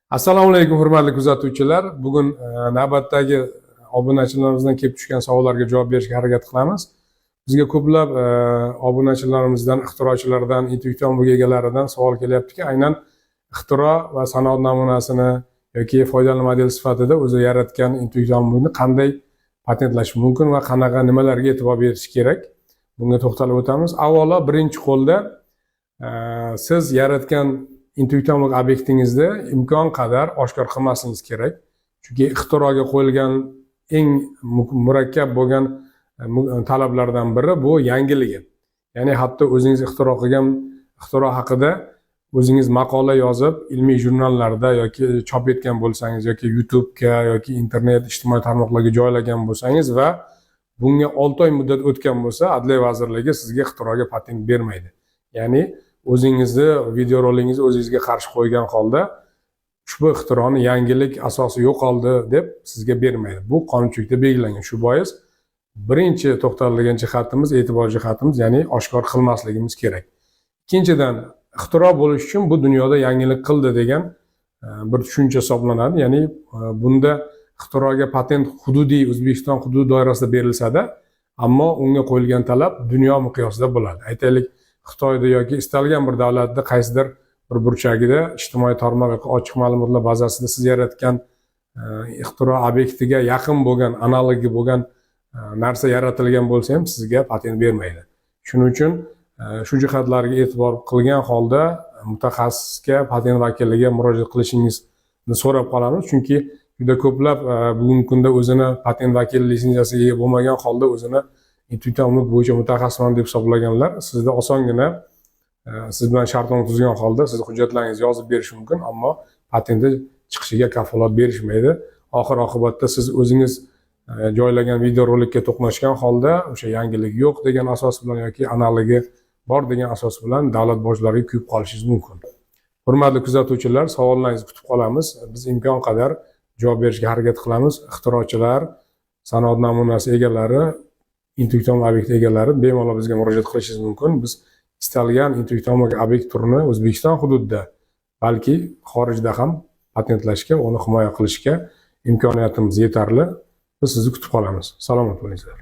Assalomu alaykum hurmatli kuzatuvchilar. Bugun navbatdagi obunachilarimizdan kelib tushgan savollarga javob berishga harakat qilamiz. Bizga ko'plab obunachilarimizdan, ixtirochilardan, intellektual mulk egalaridan savol kelyaptiki, aynan ixtiro va sanoat namunasini yoki foydali model sifatida o'zi yaratgan intellektual mulkni qanday patentlash mumkin va qanaqa nimalarga e'tibor berish kerak? Bunga to'xtalib o'tamiz. Avvalo, birinchi qo'lda siz yaratgan intellektual mulk obyektingizda imkon qadar oshkor qilmasligingiz kerak. Chunki ixtiroga qo'yilgan eng murakkab bo'lgan talablardan biri bu yangiligi. Ya'ni hatto o'zingiz ixtiro qilgan ixtiro haqida o'zingiz maqola yozib, ilmiy jurnallarda yoki chop etgan bo'lsangiz yoki YouTube'ga yoki internet ijtimoiy tarmoqlarga joylagan bo'lsangiz va bunga 6 oy muddat o'tgan bo'lsa, Adliya vazirligi sizga ixtiroga patent bermaydi. Ya'ni o'zingizni videorolingizni o'zingizga qarshi qo'ygan holda ushbu ixtironi yangilik asosi yo'qoldi deb sizga bermaydi. Bu qonunchilikda belgilangan. Shu bois birinchi to'xtaladigan jihatimiz, e'tibor jihatimiz, ya'ni oshkor qilmasligimiz kerak. Ikkinchidan, ixtiro bo'lish uchun bu dunyoda yangilik qildi degan bir tushuncha hisoblanadi. Ya'ni bunda ixtiroga patent hududiy O'zbekiston hududi doirasida berilsa-da, ammo unga qo'yilgan talab dunyo miqyosida bo'ladi. Aytaylik, Xitoyda yoki istalgan bir davlatda qaysidir bir burchagida ijtimoiy tarmoq yoki ochiq ma'lumotlar bazasida siz yaratgan ixtiro obyektiga yaqin bo'lgan, analogi bo'lgan narsa yaratilgan bo'lsa ham sizga patent bermaydi. Shuning uchun shu jihatlarga e'tibor qilgan holda mutaxassisga, patent vakiliga murojaat qilishingizni so'rab qolamiz. Chunki juda ko'plab bugungi kunda o'zini patent vakili litsenziyasiga ega bo'lmagan holda o'zini intellektual mulk bo'yicha mutaxassisman deb hisoblaganlar sizda osongina siz bilan shartnoma tuzgan holda siz hujjatlaringizni yozib berish mumkin, ammo patenti chiqishiga kafolat berishmaydi. Oxir oqibatda siz o'zingiz joylagan videorolikka to'qnashgan holda o'sha yangilik yo'q degan asos bilan yoki analogi bor degan asos bilan davlat bojlariga kuyib qolishingiz mumkin. Hurmatli kuzatuvchilar, savollaringizni kutib qolamiz. Biz imkon qadar javob berishga harakat qilamiz. Ixtirochilar, sanoat namunasi egalari, intellektual obyekt egalari bemalol bizga murojaat qilishingiz mumkin. Biz istalgan intellektual obyekt turini O'zbekiston hududida, balki xorijda ham patentlashga, uni himoya qilishga imkoniyatimiz yetarli. Biz sizni kutib qolamiz. Salomat bo'linglar.